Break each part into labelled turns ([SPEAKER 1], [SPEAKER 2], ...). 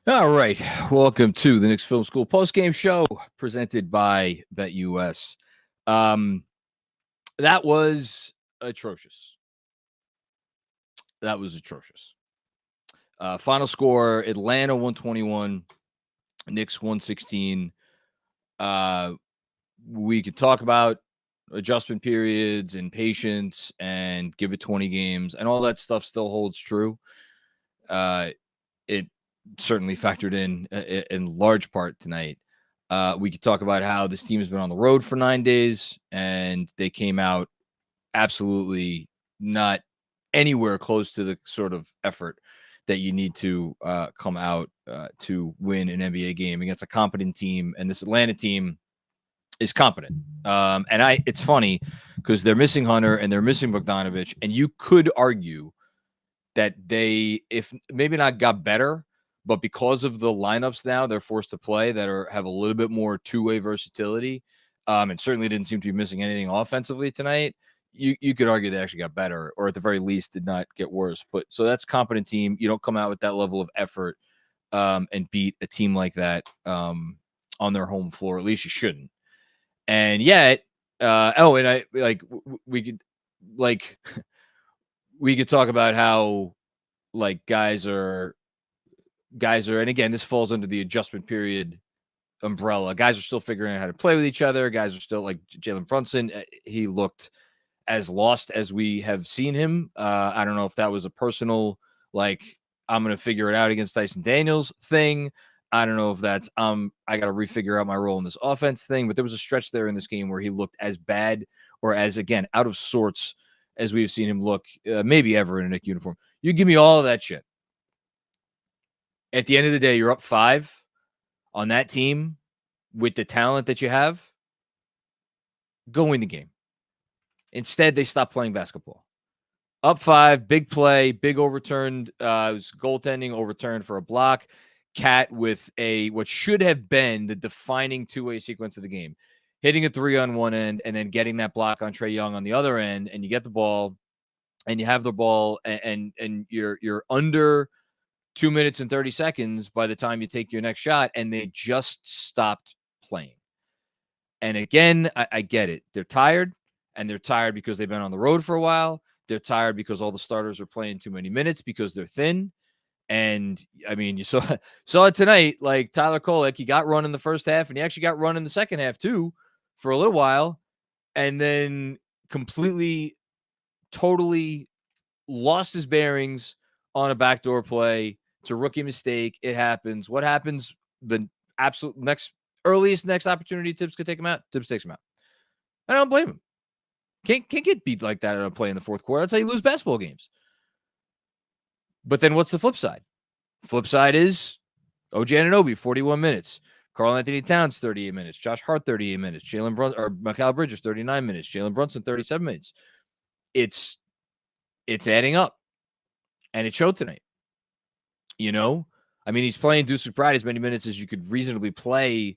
[SPEAKER 1] All right. Welcome to the Knicks Film School Postgame Show presented by BetUS. That was atrocious. That was atrocious. Final score Atlanta 121, Knicks 116. We could talk about adjustment periods and patience and give it 20 games, and all that stuff still holds true. It certainly factored in large part tonight. We could talk about how this team has been on the road for 9 days and they came out absolutely not anywhere close to the sort of effort that you need to come out to win an NBA game against a competent team. And this Atlanta team is competent. It's funny because they're missing Hunter and they're missing Bogdanovich, and you could argue that they, if maybe not got better, but because of the lineups now they're forced to play that have a little bit more two-way versatility, and certainly didn't seem to be missing anything offensively tonight. You could argue they actually got better, or at the very least did not get worse. But so that's a competent team. You don't come out with that level of effort and beat a team like that on their home floor. At least you shouldn't. And yet, we could we could talk about how guys are, and again, this falls under the adjustment period umbrella. Guys are still figuring out how to play with each other. Guys are still like Jalen Brunson. He looked as lost as we have seen him. I don't know if that was a personal, I'm going to figure it out against Tyson Daniels thing. I don't know if that's, I got to refigure out my role in this offense thing, but there was a stretch there in this game where he looked as bad or as, again, out of sorts as we've seen him look maybe ever in a Knicks uniform. You give me all of that shit. At the end of the day, you're up 5 on that team with the talent that you have. Go win the game. Instead, they stopped playing basketball. Up 5, big play, big overturned. It was goaltending overturned for a block. Cat with what should have been the defining two-way sequence of the game. Hitting a 3 on one end and then getting that block on Trae Young on the other end, and you get the ball and you have the ball and you're under 2 minutes and 30 seconds by the time you take your next shot, and they just stopped playing. And again, I get it. They're tired, and they're tired because they've been on the road for a while. They're tired because all the starters are playing too many minutes because they're thin. And I mean, you saw it tonight. Like Tyler Kolek, he got run in the first half, and he actually got run in the second half too for a little while, and then completely, totally lost his bearings on a backdoor play. It's a rookie mistake. It happens. What happens? The absolute next opportunity Tibbs could take him out. Tibbs takes him out. I don't blame him. Can't get beat like that on a play in the fourth quarter. That's how you lose basketball games. But then what's the flip side? Flip side is OG Anunoby, 41 minutes. Karl-Anthony Towns, 38 minutes. Josh Hart, 38 minutes. Jalen Brunson or Mikal Bridges, 39 minutes. Jalen Brunson, 37 minutes. It's adding up. And it showed tonight. You know? I mean, he's playing Deuce McBride as many minutes as you could reasonably play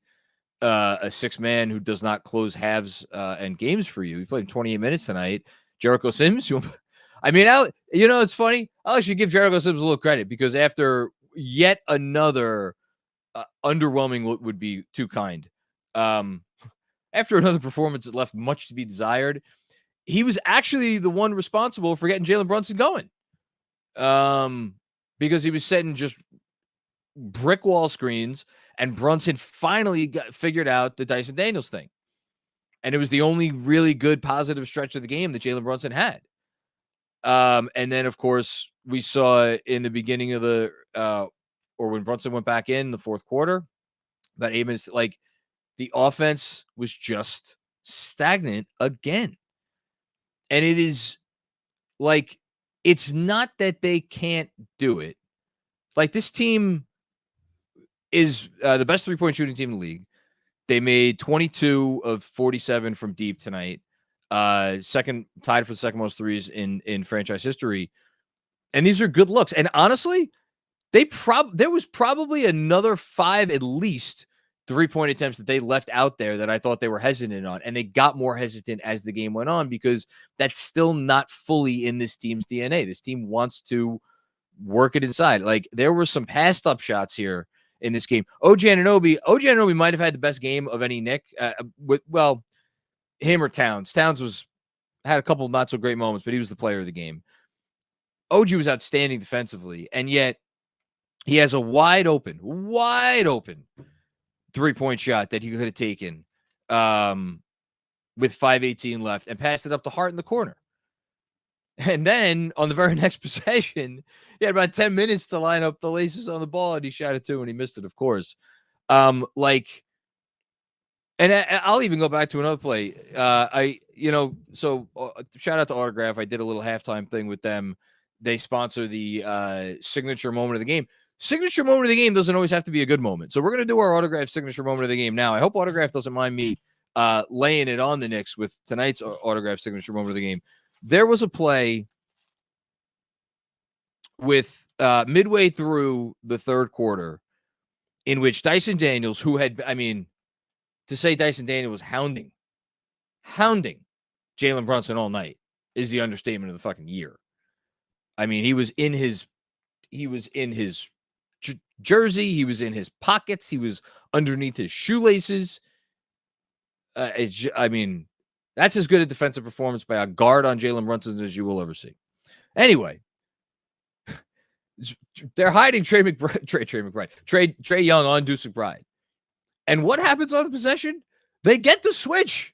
[SPEAKER 1] a 6-man who does not close halves and games for you. He played 28 minutes tonight. Jericho Sims, it's funny. I'll actually give Jericho Sims a little credit because after yet another underwhelming would be too kind. After another performance that left much to be desired, he was actually the one responsible for getting Jalen Brunson going. Because he was setting just brick wall screens, and Brunson finally figured out the Tyson Daniels thing. And it was the only really good positive stretch of the game that Jalen Brunson had. And then, of course, we saw in the beginning of or when Brunson went back in the fourth quarter, about 8 minutes, the offense was just stagnant again. And it is it's not that they can't do it. This team is the best three-point shooting team in the league. They made 22 of 47 from deep tonight. Second, tied for the second most threes in franchise history. And these are good looks. And honestly, there was probably another 5 at least three-point attempts that they left out there that I thought they were hesitant on. And they got more hesitant as the game went on because that's still not fully in this team's DNA. This team wants to work it inside. There were some passed up shots here in this game. OG Anunoby might have had the best game of any Knick. Him or Towns. Towns had a couple not so great moments, but he was the player of the game. OG was outstanding defensively, and yet he has a wide open 3-point shot that he could have taken with 5:18 left and passed it up to Hart in the corner. And then on the very next possession, he had about 10 minutes to line up the laces on the ball, and he shot it too, and he missed it, of course. And I'll even go back to another play. Shout out to Autograph. I did a little halftime thing with them. They sponsor the signature moment of the game. Signature moment of the game doesn't always have to be a good moment. So we're going to do our Autograph signature moment of the game now. I hope Autograph doesn't mind me laying it on the Knicks with tonight's Autograph signature moment of the game. There was a play with midway through the third quarter in which Dyson Daniels, to say Dyson Daniels was hounding Jalen Brunson all night is the understatement of the fucking year. I mean, he was in his jersey. He was in his pockets. He was underneath his shoelaces. That's as good a defensive performance by a guard on Jalen Brunson as you will ever see. Anyway, they're hiding Trey Young on Deuce McBride. And what happens on the possession? They get the switch.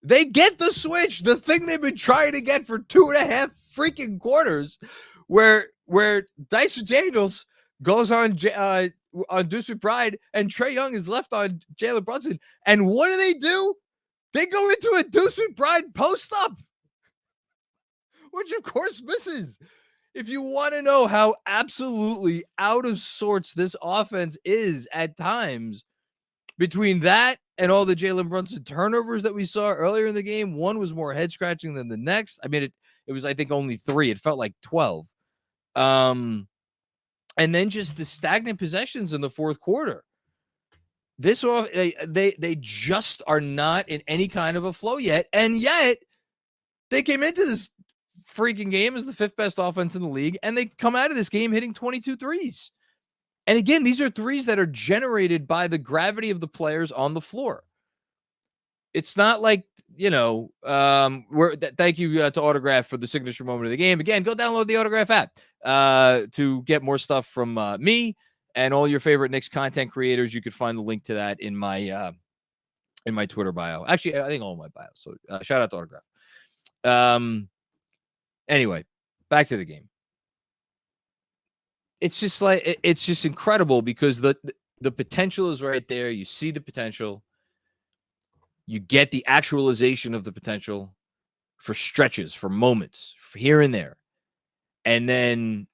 [SPEAKER 1] The thing they've been trying to get for 2.5 freaking quarters, where Dyson Daniels goes on Deuce McBride and Trey Young is left on Jalen Brunson. And what do? They go into a Deuce McBride post-up, which of course misses. If you want to know how absolutely out of sorts this offense is at times, between that and all the Jalen Brunson turnovers that we saw earlier in the game, one was more head-scratching than the next. I mean, it was, I think, only 3. It felt like 12. And then just the stagnant possessions in the fourth quarter. They just are not in any kind of a flow yet. And yet, they came into this freaking game as the 5th best offense in the league, and they come out of this game hitting 22 threes. And again, these are threes that are generated by the gravity of the players on the floor. It's not like, thank you to Autograph for the signature moment of the game. Again, go download the Autograph app to get more stuff from me and all your favorite Knicks content creators. You could find the link to that in my Twitter bio. Actually, I think all my bios. So shout out to Autograph. Anyway, back to the game. It's just incredible because the potential is right there. You see the potential. You get the actualization of the potential for stretches, for moments, for here and there. And then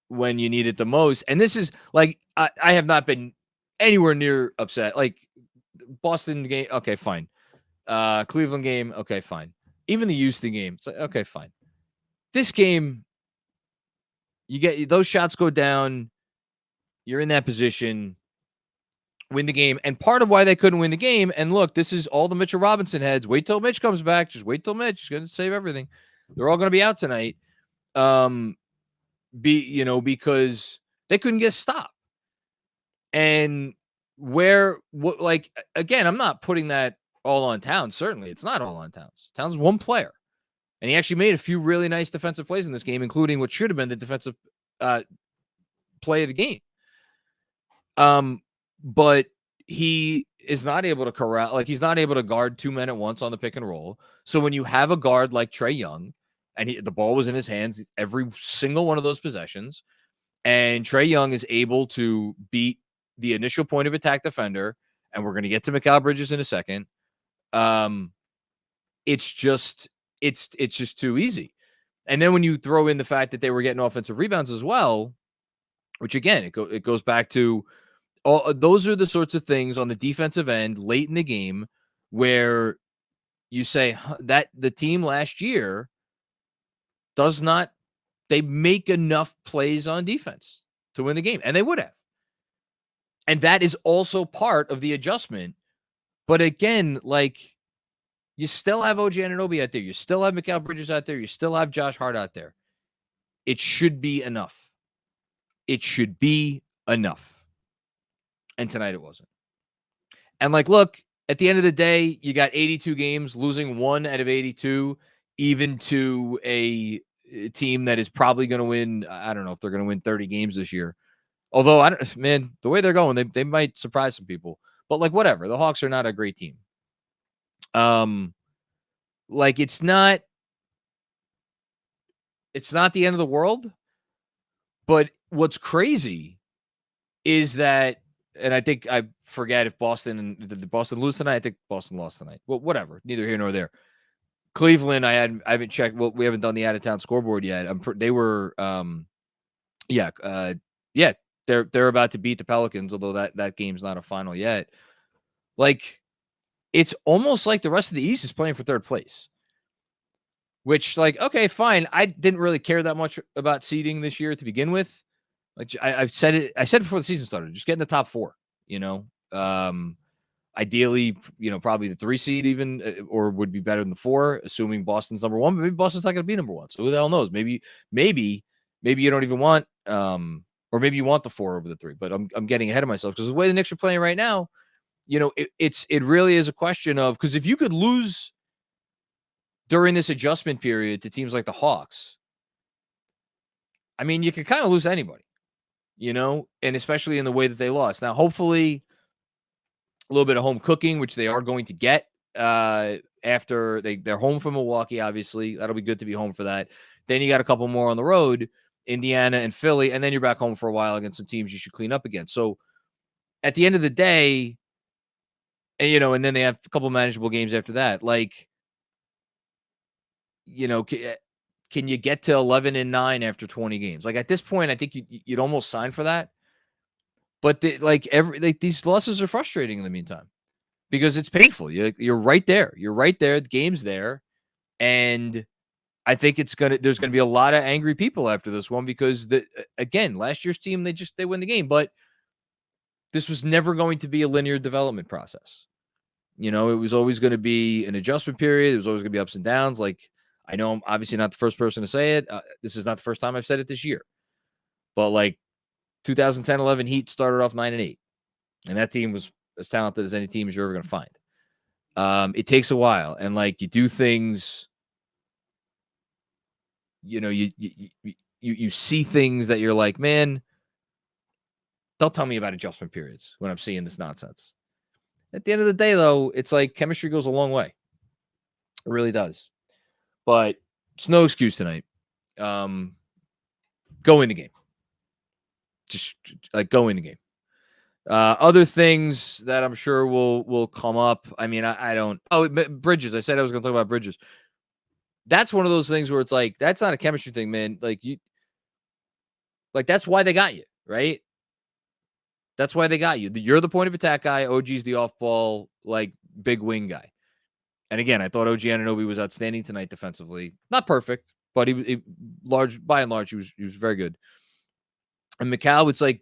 [SPEAKER 1] when you need it the most, and this is like, I have not been anywhere near upset. Like Boston game, okay, fine. Cleveland game, okay, fine. Even the Houston game, it's like, okay, fine. This game, you get those shots go down. You're in that position, win the game. And part of why they couldn't win the game, and look, this is all the Mitchell Robinson heads. Wait till Mitch comes back. Just wait till Mitch. He's going to save everything. They're all going to be out tonight. Because they couldn't get stopped. And again, I'm not putting that all on Towns. Certainly, it's not all on Towns. Towns is one player. And he actually made a few really nice defensive plays in this game, including what should have been the defensive play of the game. But he is not able to corral, he's not able to guard 2 men at once on the pick and roll. So when you have a guard like Trey Young, and the ball was in his hands every single one of those possessions, and Trey Young is able to beat the initial point of attack defender, and we're going to get to Mikal Bridges in a second. It's just too easy. And then when you throw in the fact that they were getting offensive rebounds as well, which again, it goes back to all those are the sorts of things on the defensive end late in the game where you say that the team last year they make enough plays on defense to win the game, and they would have. And that is also part of the adjustment. But again, you still have OG Anunoby out there. You still have Mikal Bridges out there. You still have Josh Hart out there. It should be enough. It should be enough. And tonight it wasn't. And like, look, at the end of the day, you got 82 games, losing 1 out of 82, even to a team that is probably going to win. I don't know if they're going to win 30 games this year. Although, the way they're going, they might surprise some people. But like, whatever. The Hawks are not a great team. Like, it's not the end of the world. But what's crazy is that, and I think I forget if did Boston lose tonight? I think Boston lost tonight. Well, whatever. Neither here nor there. Cleveland, I haven't checked. Well, we haven't done the out of town scoreboard yet. They were, they're about to beat the Pelicans, although that game's not a final yet. Like, it's almost like the rest of the East is playing for third place. Which, like, okay, fine. I didn't really care that much about seeding this year to begin with. Like, I said it before the season started. Just get in the top 4. Ideally, probably the 3 seed even, or would be better than the 4, assuming Boston's number 1. But maybe Boston's not going to be number 1. So who the hell knows? Maybe you don't even want, or maybe you want the 4 over the 3. But I'm getting ahead of myself because the way the Knicks are playing right now, it really is a question of, because if you could lose during this adjustment period to teams like the Hawks, I mean, you could kind of lose to anybody, and especially in the way that they lost. Now, hopefully, a little bit of home cooking, which they are going to get after they're home from Milwaukee, obviously. That'll be good to be home for that. Then you got a couple more on the road, Indiana and Philly, and then you're back home for a while against some teams you should clean up against. So at the end of the day, and then they have a couple manageable games after that. Like, can you get to 11-9 after 20 games? Like, at this point, I think you'd almost sign for that. But these losses are frustrating in the meantime because it's painful. You're right there. You're right there. The game's there, and I think there's gonna be a lot of angry people after this one because again, last year's team they win the game, but this was never going to be a linear development process. It was always going to be an adjustment period. It was always going to be ups and downs. Like, I know I'm obviously not the first person to say it. This is not the first time I've said it this year, but like 2010-11 Heat started off 9-8, and that team was as talented as any team you're ever going to find. It takes a while, and like, you do things, you see things that you're like, man, don't tell me about adjustment periods when I'm seeing this nonsense. At the end of the day, though, it's like chemistry goes a long way. It really does. But it's no excuse tonight. Go in the game. Just like go in the game. Other things that I'm sure will come up. I mean, I don't. Oh, Bridges. I said I was going to talk about Bridges. That's one of those things where it's like, that's not a chemistry thing, man. Like, that's why they got you, right? That's why they got you. You're the point of attack guy. OG's the off-ball, like, big wing guy. And again, I thought OG Anunoby was outstanding tonight defensively. Not perfect, but by and large, he was very good. And Mikal, it's like,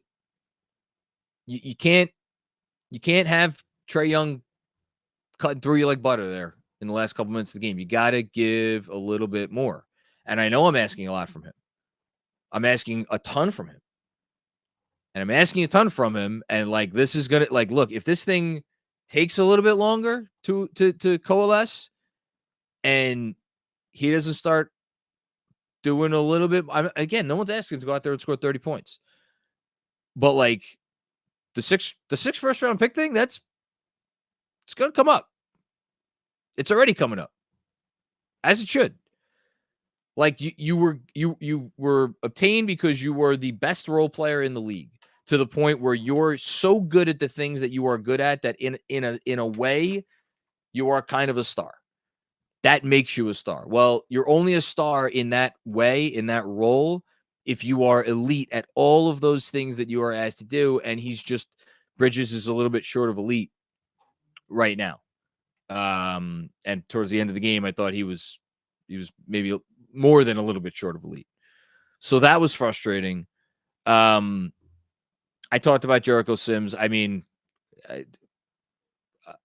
[SPEAKER 1] you can't have Trae Young cutting through you like butter there in the last couple minutes of the game. You got to give a little bit more. And I know I'm asking a lot from him. I'm asking a ton from him. And I'm asking a ton from him. And like, this is going to, like, look, if this thing takes a little bit longer to coalesce and he doesn't start doing a little bit, again, no one's asking him to go out there and score 30 points. But like, the six first round pick thing, it's going to come up. It's already coming up, as it should. Like, you were obtained because you were the best role player in the league, to the point where you're so good at the things that you are good at that in a way you are kind of a star. That makes you a star. Well, you're only a star in that way, in that role, if you are elite at all of those things that you are asked to do. And Bridges is a little bit short of elite right now. And towards the end of the game, I thought he was maybe more than a little bit short of elite. So that was frustrating. I talked about Jericho Sims. I mean,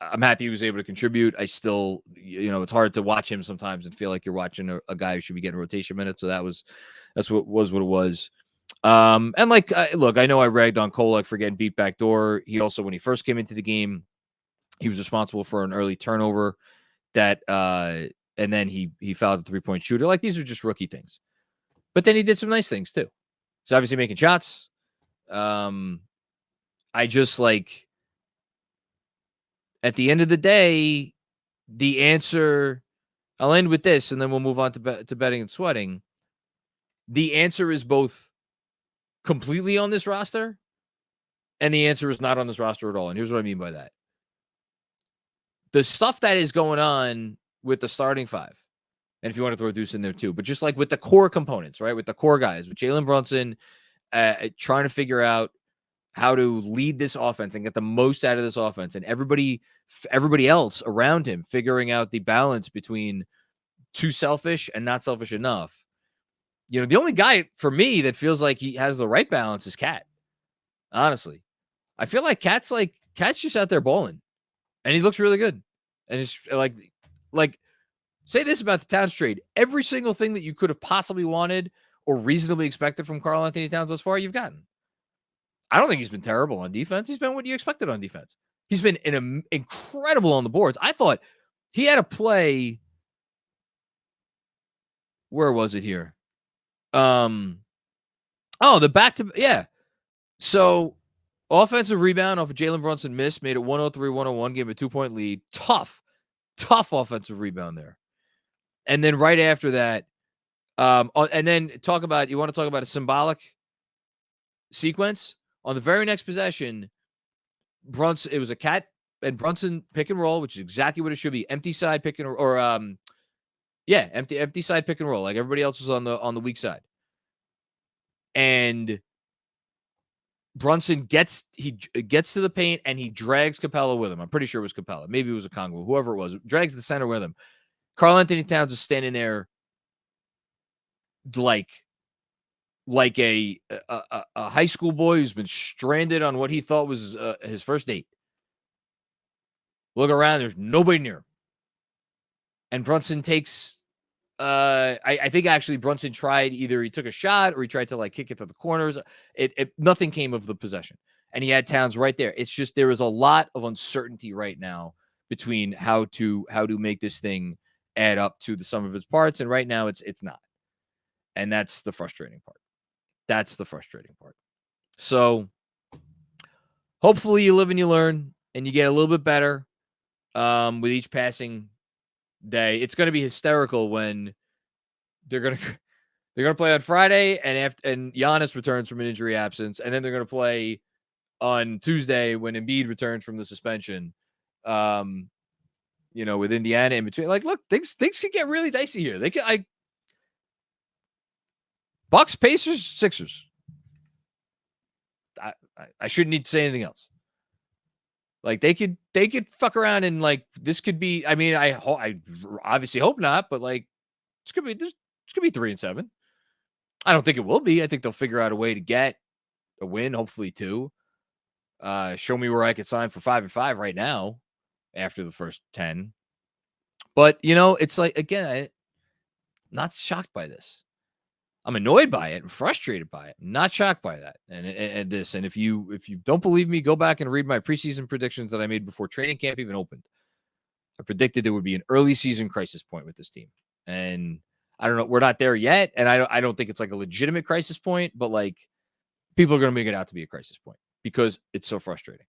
[SPEAKER 1] I'm happy he was able to contribute. I still, it's hard to watch him sometimes and feel like you're watching a guy who should be getting rotation minutes. So that's what it was. And like, look, I know I ragged on Kolek for getting beat back door. He also, when he first came into the game, he was responsible for an early turnover that, and then he fouled the 3-point shooter. Like, these are just rookie things. But then he did some nice things too. He's obviously making shots. I just like, at the end of the day, the answer, I'll end with this and then we'll move on to betting and sweating. The answer is both completely on this roster and the answer is not on this roster at all. And here's what I mean by that. The stuff that is going on with the starting five, and if you want to throw Deuce in there too, but just like with the core components, right? With the core guys, with Jalen Brunson trying to figure out how to lead this offense and get the most out of this offense, and everybody else around him figuring out the balance between too selfish and not selfish enough. You know, the only guy for me that feels like he has the right balance is Cat. Honestly, I feel like Cat's just out there balling, and he looks really good. And it's like say this about the Towns trade: every single thing that you could have possibly wanted or reasonably expected from Karl-Anthony Towns thus far, you've gotten. I don't think he's been terrible on defense. He's been what you expected on defense. He's been incredible on the boards. I thought he had a play. Where was it here? The back to, yeah. So offensive rebound off of Jalen Brunson miss, made it 103-101, gave him a 2-point lead. Tough offensive rebound there. And then right after that, and then you want to talk about a symbolic sequence? On the very next possession, Brunson, it was a Cat and Brunson pick and roll, which is exactly what it should be. Empty side pick and empty side pick and roll. Like everybody else was on the weak side. And Brunson gets to the paint and he drags Capella with him. I'm pretty sure it was Capella. Maybe it was a Congo, whoever it was. Drags the center with him. Karl-Anthony Towns is standing there like a high school boy who's been stranded on what he thought was his first date. Look around, there's nobody near him. And Brunson takes, I think actually Brunson tried, either he took a shot or he tried to like kick it to the corners. Nothing came of the possession. And he had Towns right there. It's just, there is a lot of uncertainty right now between how to make this thing add up to the sum of its parts. And right now it's not. And that's the frustrating part. So hopefully you live and you learn and you get a little bit better with each passing day. It's going to be hysterical when they're going to play on Friday and Giannis returns from an injury absence, and then they're going to play on Tuesday when Embiid returns from the suspension. With Indiana in between. Like, look, things could get really dicey here. Bucks, Pacers, Sixers. I shouldn't need to say anything else. Like they could fuck around and like this could be. I mean, I obviously hope not, but like this could be 3-7. I don't think it will be. I think they'll figure out a way to get a win, hopefully 2. Show me where I could sign for 5-5 right now after the first 10. But it's like, again, I'm not shocked by this. I'm annoyed by it and frustrated by it. I'm not shocked by that. And if you don't believe me, go back and read my preseason predictions that I made before training camp even opened. I predicted there would be an early season crisis point with this team. And I don't know, we're not there yet. And I don't think it's like a legitimate crisis point, but like people are going to make it out to be a crisis point because it's so frustrating.